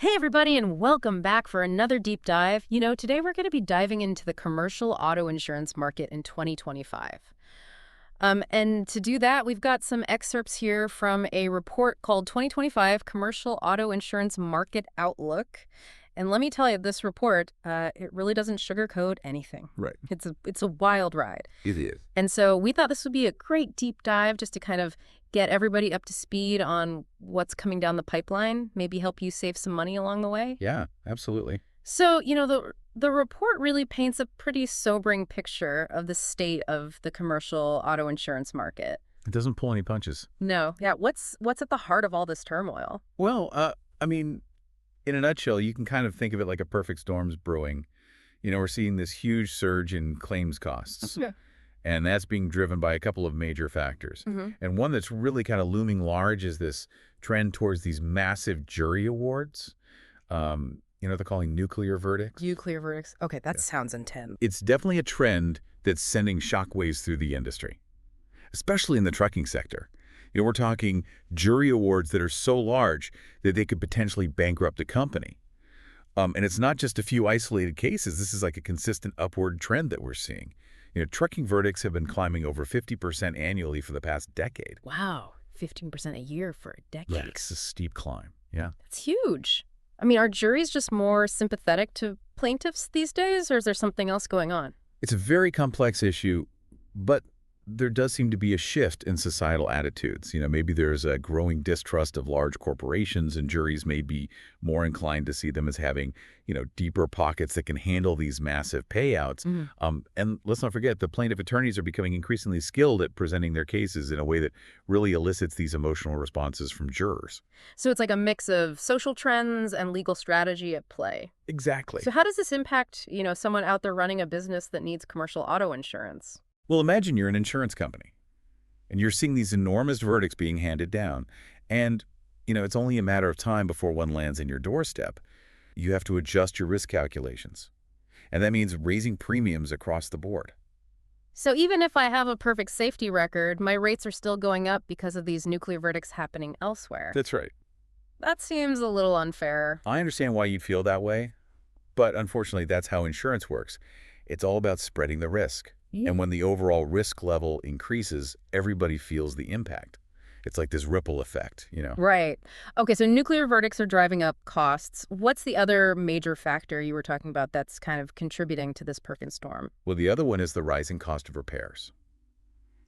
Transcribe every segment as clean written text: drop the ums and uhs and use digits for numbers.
Hey, everybody, and welcome back for another deep dive. Today we're going to be diving into the commercial auto insurance market in 2025. And to do that, we've got some excerpts here from a report called 2025 Commercial Auto Insurance Market Outlook. And let me tell you, this report, it really doesn't sugarcoat anything. Right. It's a wild ride. It is. And so we thought this would be a great deep dive just to kind of get everybody up to speed on what's coming down the pipeline, maybe help you save some money along the way. Yeah, absolutely. So, the report really paints a pretty sobering picture of the state of the commercial auto insurance market. It doesn't pull any punches. No. Yeah, what's at the heart of all this turmoil? Well, I mean, in a nutshell, you can kind of think of it like a perfect storm's brewing. We're seeing this huge surge in claims costs. Yeah. And that's being driven by a couple of major factors. And one that's really kind of looming large is this trend towards these massive jury awards. They're calling nuclear verdicts. Nuclear verdicts. Okay, that sounds intense. It's definitely a trend that's sending shockwaves through the industry, especially in the trucking sector. We're talking jury awards that are so large that they could potentially bankrupt a company. And it's not just a few isolated cases. This is like a consistent upward trend that we're seeing. Trucking verdicts have been climbing over 50% annually for the past decade. Wow, 15% a year for a decade. Yeah, it's a steep climb. Yeah. That's huge. I mean, are juries just more sympathetic to plaintiffs these days, or is there something else going on? It's a very complex issue, but there does seem to be a shift in societal attitudes. Maybe there's a growing distrust of large corporations, and juries may be more inclined to see them as having, deeper pockets that can handle these massive payouts. And let's not forget, the plaintiff attorneys are becoming increasingly skilled at presenting their cases in a way that really elicits these emotional responses from jurors. So it's like a mix of social trends and legal strategy at play. Exactly. So how does this impact, someone out there running a business that needs commercial auto insurance? Well, imagine you're an insurance company, and you're seeing these enormous verdicts being handed down, and, it's only a matter of time before one lands in your doorstep. You have to adjust your risk calculations, and that means raising premiums across the board. So even if I have a perfect safety record, my rates are still going up because of these nuclear verdicts happening elsewhere. That's right. That seems a little unfair. I understand why you'd feel that way, but unfortunately, that's how insurance works. It's all about spreading the risk. And when the overall risk level increases, everybody feels the impact. It's like this ripple effect, Right. Okay, so nuclear verdicts are driving up costs. What's the other major factor you were talking about that's kind of contributing to this perfect storm? Well, the other one is the rising cost of repairs.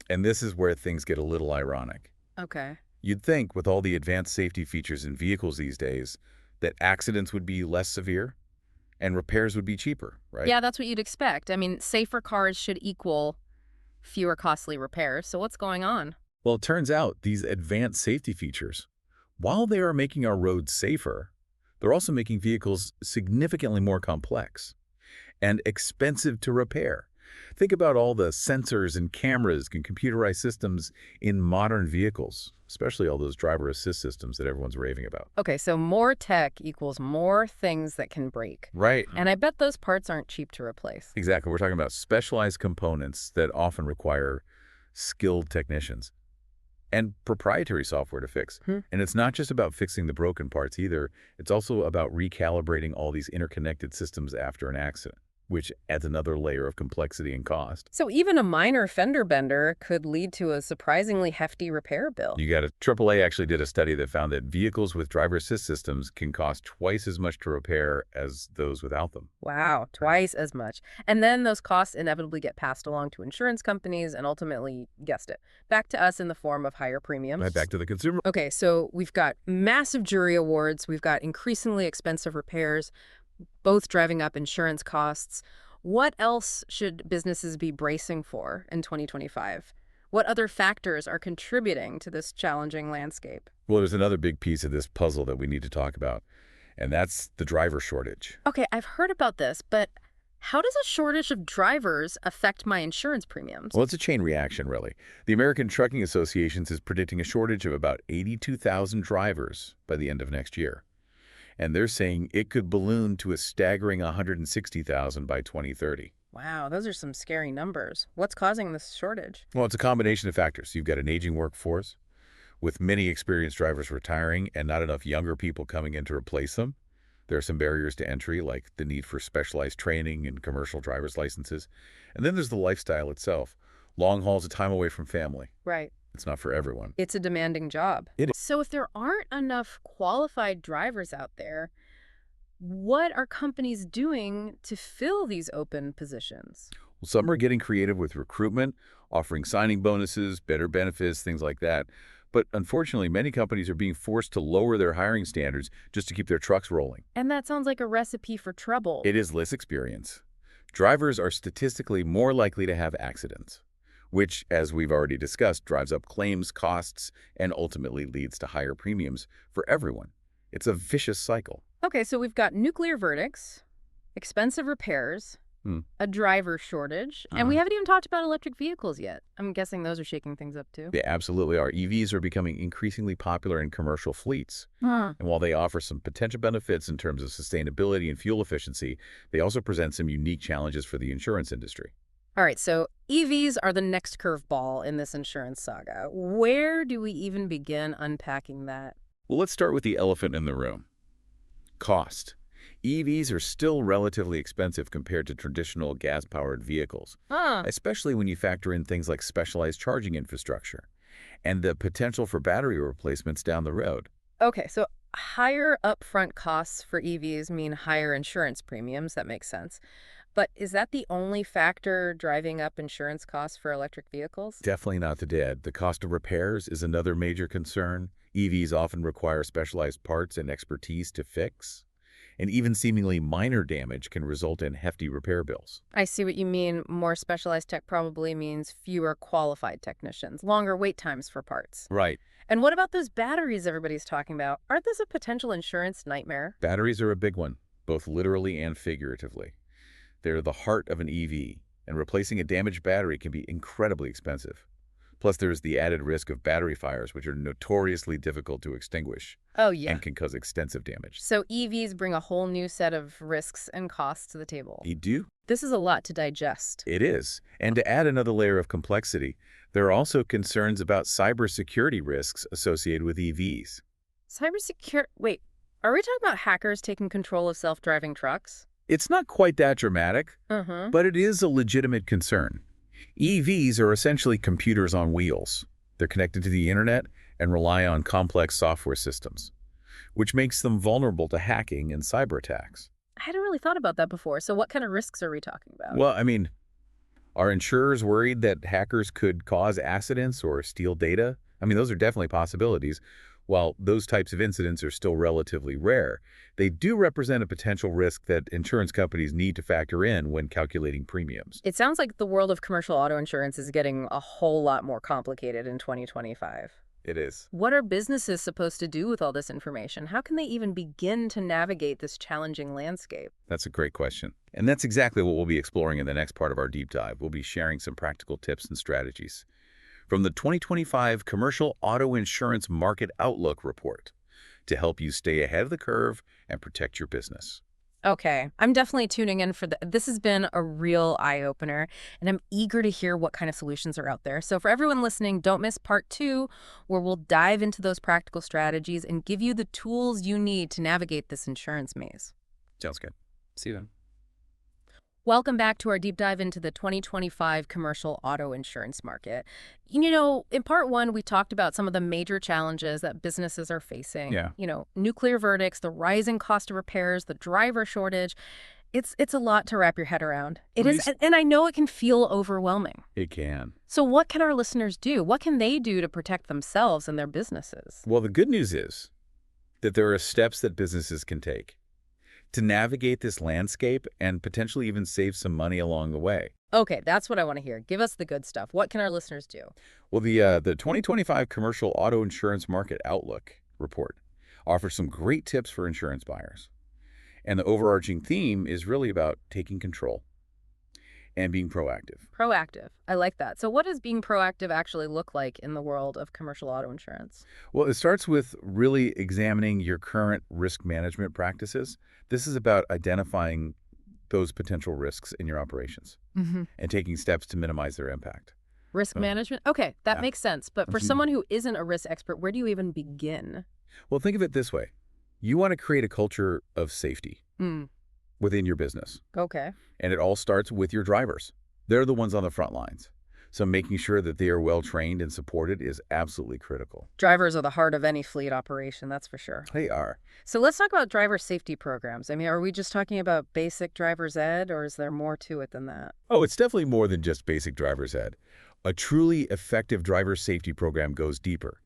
And this is where things get a little ironic. Okay. You'd think, with all the advanced safety features in vehicles these days, that accidents would be less severe and repairs would be cheaper, right? Yeah, that's what you'd expect. I mean, safer cars should equal fewer costly repairs. So what's going on? Well, it turns out these advanced safety features, while they are making our roads safer, they're also making vehicles significantly more complex and expensive to repair. Think about all the sensors and cameras and computerized systems in modern vehicles, especially all those driver assist systems that everyone's raving about. Okay, so more tech equals more things that can break. Right. And I bet those parts aren't cheap to replace. Exactly. We're talking about specialized components that often require skilled technicians and proprietary software to fix. And it's not just about fixing the broken parts either. It's also about recalibrating all these interconnected systems after an accident, which adds another layer of complexity and cost. So even a minor fender bender could lead to a surprisingly hefty repair bill. You got it. AAA actually did a study that found that vehicles with driver assist systems can cost twice as much to repair as those without them. Wow, twice as much. And then those costs inevitably get passed along to insurance companies and ultimately, guessed it, back to us in the form of higher premiums. Right back to the consumer. Okay, so we've got massive jury awards. We've got increasingly expensive repairs, both driving up insurance costs. What else should businesses be bracing for in 2025? What other factors are contributing to this challenging landscape? Well, there's another big piece of this puzzle that we need to talk about, and that's the driver shortage. Okay, I've heard about this, but how does a shortage of drivers affect my insurance premiums? Well, it's a chain reaction, really. The American Trucking Association is predicting a shortage of about 82,000 drivers by the end of next year. And they're saying it could balloon to a staggering 160,000 by 2030. Wow, those are some scary numbers. What's causing this shortage? Well, it's a combination of factors. You've got an aging workforce, with many experienced drivers retiring and not enough younger people coming in to replace them. There are some barriers to entry, like the need for specialized training and commercial driver's licenses. And then there's the lifestyle itself. Long hauls, a time away from family. Right. It's not for everyone. It's a demanding job. It is. So if there aren't enough qualified drivers out there, what are companies doing to fill these open positions? Well, some are getting creative with recruitment, offering signing bonuses, better benefits, things like that. But unfortunately, many companies are being forced to lower their hiring standards just to keep their trucks rolling. And that sounds like a recipe for trouble. It is less experience. Drivers are statistically more likely to have accidents, which, as we've already discussed, drives up claims costs and ultimately leads to higher premiums for everyone. It's a vicious cycle. Okay, so we've got nuclear verdicts, expensive repairs, a driver shortage, and we haven't even talked about electric vehicles yet. I'm guessing those are shaking things up too. They absolutely are. EVs are becoming increasingly popular in commercial fleets. And while they offer some potential benefits in terms of sustainability and fuel efficiency, they also present some unique challenges for the insurance industry. All right, so EVs are the next curveball in this insurance saga. Where do we even begin unpacking that? Well, let's start with the elephant in the room. Cost. EVs are still relatively expensive compared to traditional gas-powered vehicles, especially when you factor in things like specialized charging infrastructure and the potential for battery replacements down the road. Okay, so higher upfront costs for EVs mean higher insurance premiums. That makes sense. But is that the only factor driving up insurance costs for electric vehicles? Definitely not the dead. The cost of repairs is another major concern. EVs often require specialized parts and expertise to fix, and even seemingly minor damage can result in hefty repair bills. I see what you mean. More specialized tech probably means fewer qualified technicians, longer wait times for parts. Right. And what about those batteries everybody's talking about? Aren't those a potential insurance nightmare? Batteries are a big one, both literally and figuratively. They're the heart of an EV, and replacing a damaged battery can be incredibly expensive. Plus, there's the added risk of battery fires, which are notoriously difficult to extinguish. Oh, yeah. And can cause extensive damage. So EVs bring a whole new set of risks and costs to the table. You do? This is a lot to digest. It is. And to add another layer of complexity, there are also concerns about cybersecurity risks associated with EVs. Cybersecurity? Wait, are we talking about hackers taking control of self-driving trucks? It's not quite that dramatic, but it is a legitimate concern. EVs are essentially computers on wheels. They're connected to the internet and rely on complex software systems, which makes them vulnerable to hacking and cyber attacks. I hadn't really thought about that before. So what kind of risks are we talking about? Well, I mean, are insurers worried that hackers could cause accidents or steal data? I mean, those are definitely possibilities. While those types of incidents are still relatively rare, they do represent a potential risk that insurance companies need to factor in when calculating premiums. It sounds like the world of commercial auto insurance is getting a whole lot more complicated in 2025. It is. What are businesses supposed to do with all this information? How can they even begin to navigate this challenging landscape? That's a great question. And that's exactly what we'll be exploring in the next part of our deep dive. We'll be sharing some practical tips and strategies from the 2025 Commercial Auto Insurance Market Outlook Report to help you stay ahead of the curve and protect your business. Okay, I'm definitely tuning in for this has been a real eye-opener, and I'm eager to hear what kind of solutions are out there. So for everyone listening, don't miss part 2, where we'll dive into those practical strategies and give you the tools you need to navigate this insurance maze. Sounds good. See you then. Welcome back to our deep dive into the 2025 commercial auto insurance market. You know, in part 1, we talked about some of the major challenges that businesses are facing. Yeah. You know, nuclear verdicts, the rising cost of repairs, the driver shortage. It's a lot to wrap your head around. It is, and I know it can feel overwhelming. It can. So what can our listeners do? What can they do to protect themselves and their businesses? Well, the good news is that there are steps that businesses can take to navigate this landscape and potentially even save some money along the way. Okay, that's what I want to hear. Give us the good stuff. What can our listeners do? Well, the 2025 Commercial Auto Insurance Market Outlook report offers some great tips for insurance buyers. And the overarching theme is really about taking control and being proactive. Proactive. I like that. So what does being proactive actually look like in the world of commercial auto insurance? Well, it starts with really examining your current risk management practices. This is about identifying those potential risks in your operations and taking steps to minimize their impact. Risk management? Okay, that Yeah. makes sense. But for someone who isn't a risk expert, where do you even begin? Well, think of it this way. You want to create a culture of safety Hmm. within your business. Okay. And it all starts with your drivers. They're the ones on the front lines. So making sure that they are well trained and supported is absolutely critical. Drivers are the heart of any fleet operation, that's for sure. They are. So let's talk about driver safety programs. I mean, are we just talking about basic driver's ed, or is there more to it than that? Oh, it's definitely more than just basic driver's ed. A truly effective driver safety program goes deeper.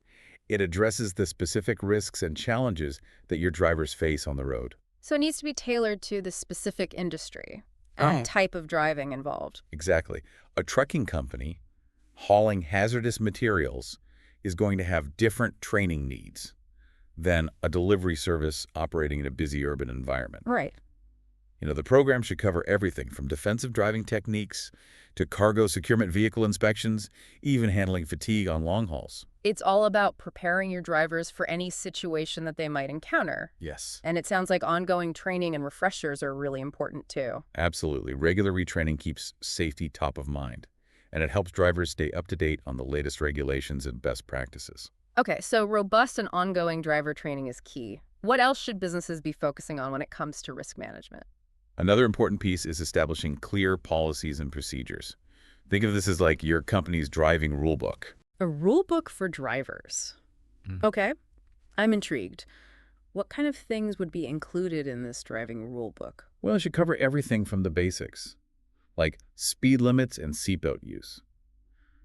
It addresses the specific risks and challenges that your drivers face on the road. So it needs to be tailored to the specific industry and Oh. type of driving involved. Exactly. A trucking company hauling hazardous materials is going to have different training needs than a delivery service operating in a busy urban environment. Right. The program should cover everything from defensive driving techniques to cargo securement vehicle inspections, even handling fatigue on long hauls. It's all about preparing your drivers for any situation that they might encounter. Yes. And it sounds like ongoing training and refreshers are really important too. Absolutely. Regular retraining keeps safety top of mind, and it helps drivers stay up to date on the latest regulations and best practices. Okay, so robust and ongoing driver training is key. What else should businesses be focusing on when it comes to risk management? Another important piece is establishing clear policies and procedures. Think of this as like your company's driving rule book. A rule book for drivers. Mm. Okay, I'm intrigued. What kind of things would be included in this driving rule book? Well, it should cover everything from the basics, like speed limits and seatbelt use,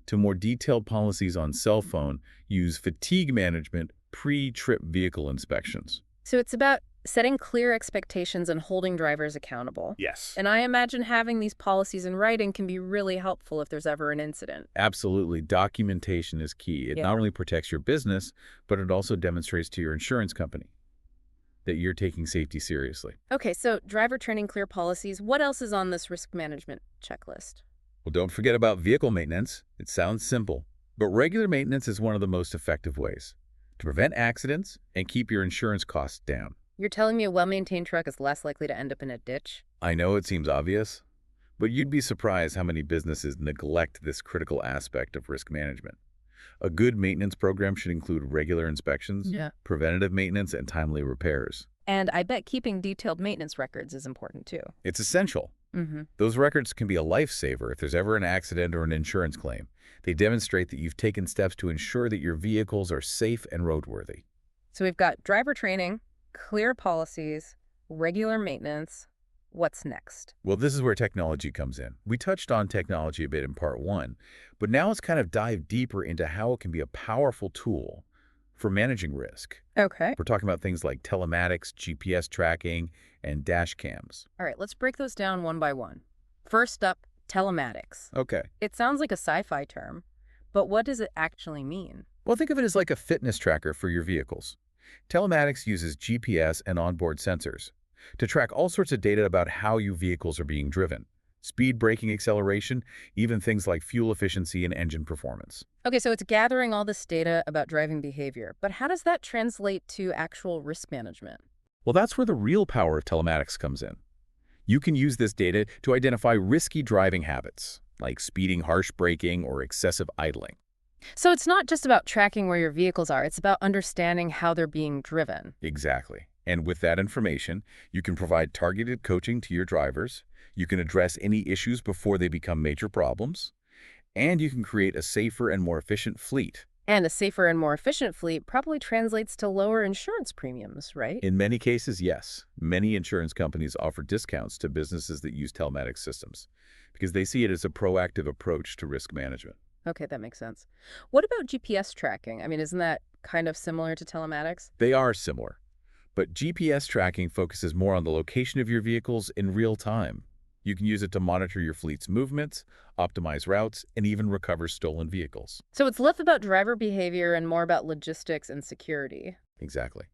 to more detailed policies on cell phone use, fatigue management, pre-trip vehicle inspections. So it's about setting clear expectations and holding drivers accountable. Yes. And I imagine having these policies in writing can be really helpful if there's ever an incident. Absolutely. Documentation is key. It Yeah. not only protects your business, but it also demonstrates to your insurance company that you're taking safety seriously. Okay, so driver training, clear policies. What else is on this risk management checklist? Well, don't forget about vehicle maintenance. It sounds simple, but regular maintenance is one of the most effective ways to prevent accidents and keep your insurance costs down. You're telling me a well-maintained truck is less likely to end up in a ditch? I know it seems obvious, but you'd be surprised how many businesses neglect this critical aspect of risk management. A good maintenance program should include regular inspections, Yeah. preventative maintenance, and timely repairs. And I bet keeping detailed maintenance records is important too. It's essential. Mm-hmm. Those records can be a lifesaver if there's ever an accident or an insurance claim. They demonstrate that you've taken steps to ensure that your vehicles are safe and roadworthy. So we've got driver training, clear policies, regular maintenance. What's next? Well, this is where technology comes in. We touched on technology a bit in part one, but now let's kind of dive deeper into how it can be a powerful tool for managing risk. Okay. We're talking about things like telematics, GPS tracking, and dash cams. All right, let's break those down one by one. First up, telematics. Okay. It sounds like a sci-fi term, but what does it actually mean? Well, think of it as like a fitness tracker for your vehicles. Telematics uses GPS and onboard sensors to track all sorts of data about how your vehicles are being driven. Speed, braking, acceleration, even things like fuel efficiency and engine performance. Okay, so it's gathering all this data about driving behavior, but how does that translate to actual risk management? Well, that's where the real power of telematics comes in. You can use this data to identify risky driving habits, like speeding, harsh braking, or excessive idling. So it's not just about tracking where your vehicles are, it's about understanding how they're being driven. Exactly. And with that information, you can provide targeted coaching to your drivers, you can address any issues before they become major problems, and you can create a safer and more efficient fleet. And a safer and more efficient fleet probably translates to lower insurance premiums, right? In many cases, yes. Many insurance companies offer discounts to businesses that use telematics systems because they see it as a proactive approach to risk management. Okay, that makes sense. What about GPS tracking? I mean, isn't that kind of similar to telematics? They are similar, but GPS tracking focuses more on the location of your vehicles in real time. You can use it to monitor your fleet's movements, optimize routes, and even recover stolen vehicles. So it's less about driver behavior and more about logistics and security. Exactly.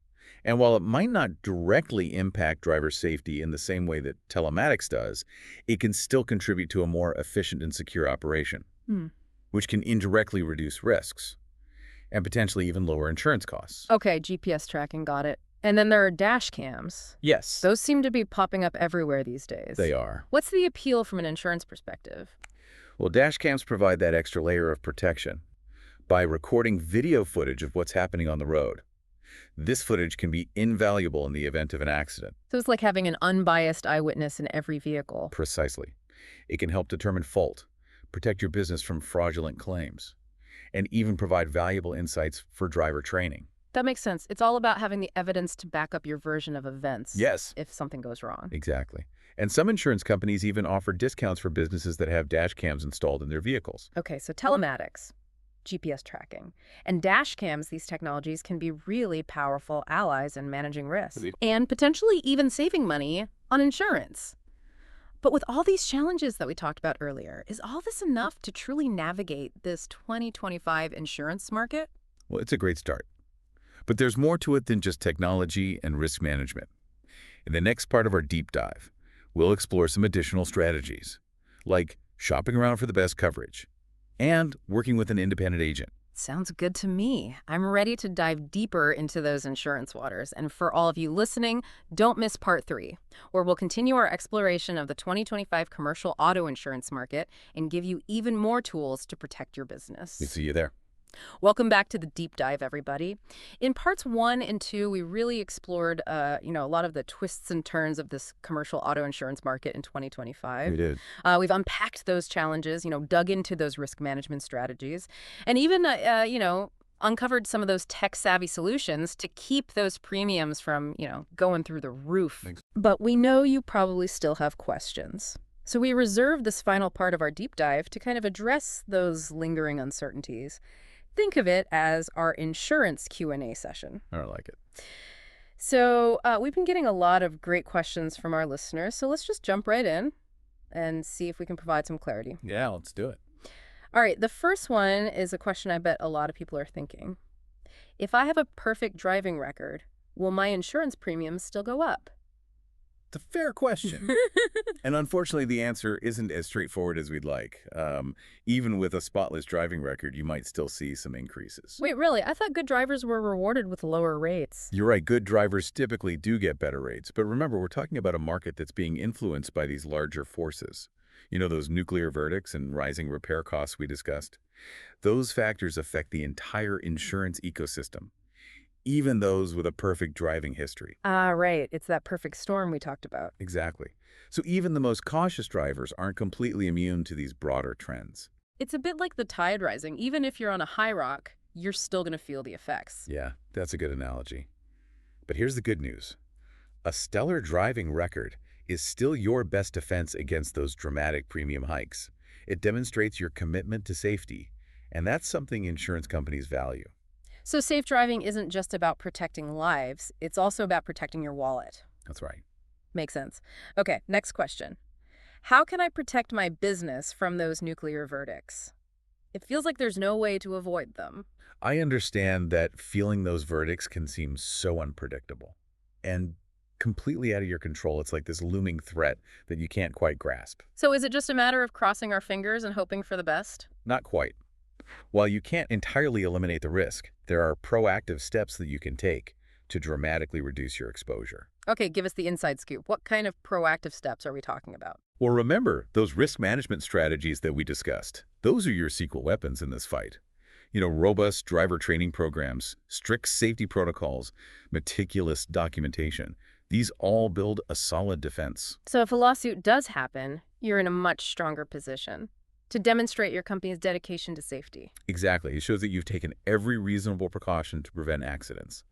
And while it might not directly impact driver safety in the same way that telematics does, it can still contribute to a more efficient and secure operation, which can indirectly reduce risks and potentially even lower insurance costs. Okay, GPS tracking, got it. And then there are dash cams. Yes, Those seem to be popping up everywhere these days. they are. What's the appeal from an insurance perspective? Well, dash cams provide that extra layer of protection by recording video footage of what's happening on the road. This footage can be invaluable in the event of an accident. So it's like having an unbiased eyewitness in every vehicle. Precisely. It can help determine fault, protect your business from fraudulent claims, and even provide valuable insights for driver training. That makes sense. It's all about having the evidence to back up your version of events Yes, if something goes wrong. exactly. And some insurance companies even offer discounts for businesses that have dash cams installed in their vehicles. Okay, so telematics, GPS tracking, and dash cams, these technologies can be really powerful allies in managing risk and potentially even saving money on insurance. But with all these challenges that we talked about earlier, is all this enough to truly navigate this 2025 insurance market? Well, it's a great start. But there's more to it than just technology and risk management. In the next part of our deep dive, we'll explore some additional strategies, like shopping around for the best coverage and working with an independent agent. Sounds good to me. I'm ready to dive deeper into those insurance waters. And for all of you listening, don't miss part 3, where we'll continue our exploration of the 2025 commercial auto insurance market and give you even more tools to protect your business. We see you there. Welcome back to the deep dive, everybody. In parts 1 and 2, we really explored, a lot of the twists and turns of this commercial auto insurance market in 2025. We did. We've unpacked those challenges, dug into those risk management strategies, and even, uncovered some of those tech-savvy solutions to keep those premiums from, going through the roof. Thanks. But we know you probably still have questions. So we reserved this final part of our deep dive to kind of address those lingering uncertainties. Think of it as our insurance Q&A session. I like it. So we've been getting a lot of great questions from our listeners, so let's just jump right in and see if we can provide some clarity. Yeah, let's do it. All right, the first one is a question I bet a lot of people are thinking. If I have a perfect driving record, will my insurance premiums still go up? It's a fair question. And unfortunately, the answer isn't as straightforward as we'd like. Even with a spotless driving record, you might still see some increases. Wait, really? I thought good drivers were rewarded with lower rates. You're right. Good drivers typically do get better rates. But remember, we're talking about a market that's being influenced by these larger forces. Those nuclear verdicts and rising repair costs we discussed. Those factors affect the entire insurance ecosystem, even those with a perfect driving history. Ah, right. It's that perfect storm we talked about. Exactly. So even the most cautious drivers aren't completely immune to these broader trends. It's a bit like the tide rising. Even if you're on a high rock, you're still going to feel the effects. Yeah, that's a good analogy. But here's the good news. A stellar driving record is still your best defense against those dramatic premium hikes. It demonstrates your commitment to safety, and that's something insurance companies value. So safe driving isn't just about protecting lives, it's also about protecting your wallet. That's right. Makes sense. Okay, next question. How can I protect my business from those nuclear verdicts? It feels like there's no way to avoid them. I understand that feeling those verdicts can seem so unpredictable and completely out of your control. It's like this looming threat that you can't quite grasp. So is it just a matter of crossing our fingers and hoping for the best? Not quite. While you can't entirely eliminate the risk, there are proactive steps that you can take to dramatically reduce your exposure. Okay, give us the inside scoop. What kind of proactive steps are we talking about? Well, remember, those risk management strategies that we discussed, those are your secret weapons in this fight. Robust driver training programs, strict safety protocols, meticulous documentation. These all build a solid defense. So if a lawsuit does happen, you're in a much stronger position to demonstrate your company's dedication to safety. Exactly. It shows that you've taken every reasonable precaution to prevent accidents.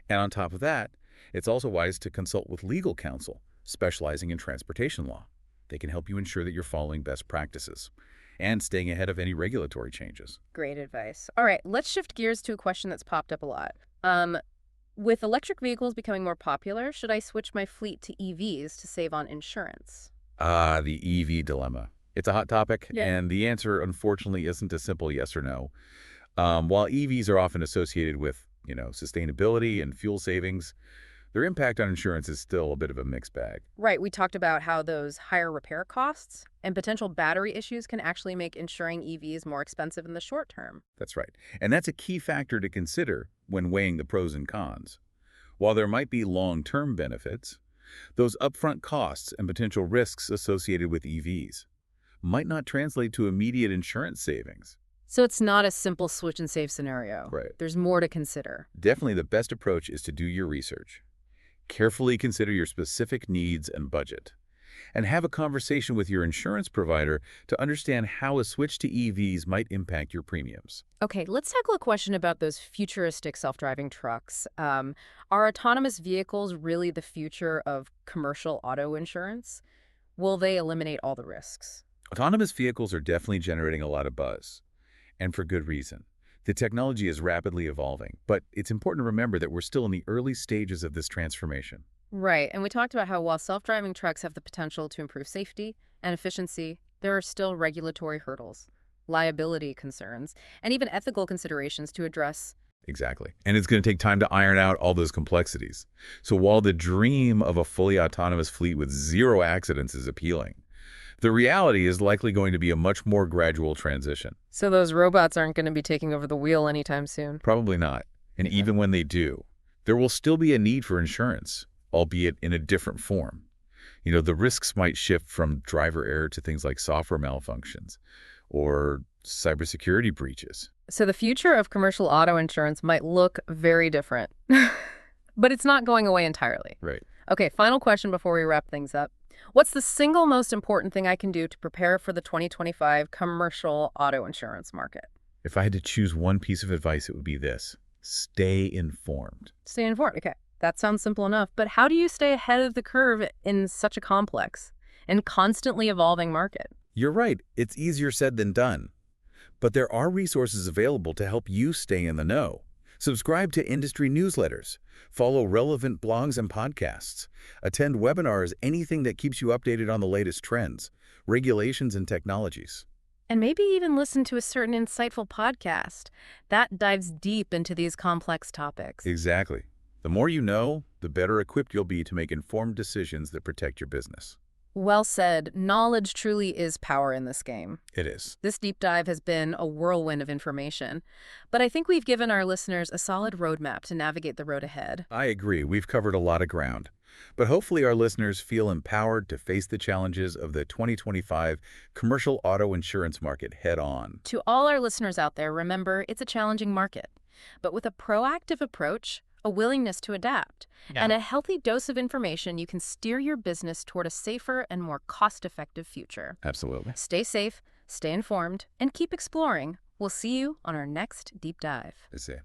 And on top of that, it's also wise to consult with legal counsel specializing in transportation law. They can help you ensure that you're following best practices and staying ahead of any regulatory changes. Great advice. All right, let's shift gears to a question that's popped up a lot. With electric vehicles becoming more popular, should I switch my fleet to EVs to save on insurance? The EV dilemma. It's a hot topic, Yeah. and the answer, unfortunately, isn't a simple yes or no. While EVs are often associated with, sustainability and fuel savings, their impact on insurance is still a bit of a mixed bag. Right, we talked about how those higher repair costs and potential battery issues can actually make insuring EVs more expensive in the short term. That's right. And that's a key factor to consider when weighing the pros and cons. While there might be long-term benefits, those upfront costs and potential risks associated with EVs might not translate to immediate insurance savings. So it's not a simple switch and save scenario. Right. There's more to consider. Definitely the best approach is to do your research. Carefully consider your specific needs and budget, and have a conversation with your insurance provider to understand how a switch to EVs might impact your premiums. Okay, let's tackle a question about those futuristic self-driving trucks. Are autonomous vehicles really the future of commercial auto insurance? Will they eliminate all the risks? Autonomous vehicles are definitely generating a lot of buzz, and for good reason. The technology is rapidly evolving, but it's important to remember that we're still in the early stages of this transformation. Right, and we talked about how while self-driving trucks have the potential to improve safety and efficiency, there are still regulatory hurdles, liability concerns, and even ethical considerations to address. Exactly. And it's going to take time to iron out all those complexities. So while the dream of a fully autonomous fleet with zero accidents is appealing, the reality is likely going to be a much more gradual transition. So those robots aren't going to be taking over the wheel anytime soon. Probably not. And even when they do, there will still be a need for insurance, albeit in a different form. The risks might shift from driver error to things like software malfunctions or cybersecurity breaches. So the future of commercial auto insurance might look very different, but it's not going away entirely. Right. Okay, final question before we wrap things up. What's the single most important thing I can do to prepare for the 2025 commercial auto insurance market? If I had to choose one piece of advice, it would be this: stay informed. Stay informed. Okay, that sounds simple enough, but how do you stay ahead of the curve in such a complex and constantly evolving market? You're right, it's easier said than done. But there are resources available to help you stay in the know. Subscribe to industry newsletters, follow relevant blogs and podcasts, attend webinars, anything that keeps you updated on the latest trends, regulations, and technologies. And maybe even listen to a certain insightful podcast that dives deep into these complex topics. Exactly. The more you know, the better equipped you'll be to make informed decisions that protect your business. Well said. Knowledge truly is power in this game. It is. This deep dive has been a whirlwind of information, but I think we've given our listeners a solid roadmap to navigate the road ahead. I agree. We've covered a lot of ground. But hopefully our listeners feel empowered to face the challenges of the 2025 commercial auto insurance market head on. To all our listeners out there, remember, it's a challenging market, but with a proactive approach, a willingness to adapt, and a healthy dose of information, you can steer your business toward a safer and more cost-effective future. Absolutely. Stay safe, stay informed, and keep exploring. We'll see you on our next deep dive. That's it.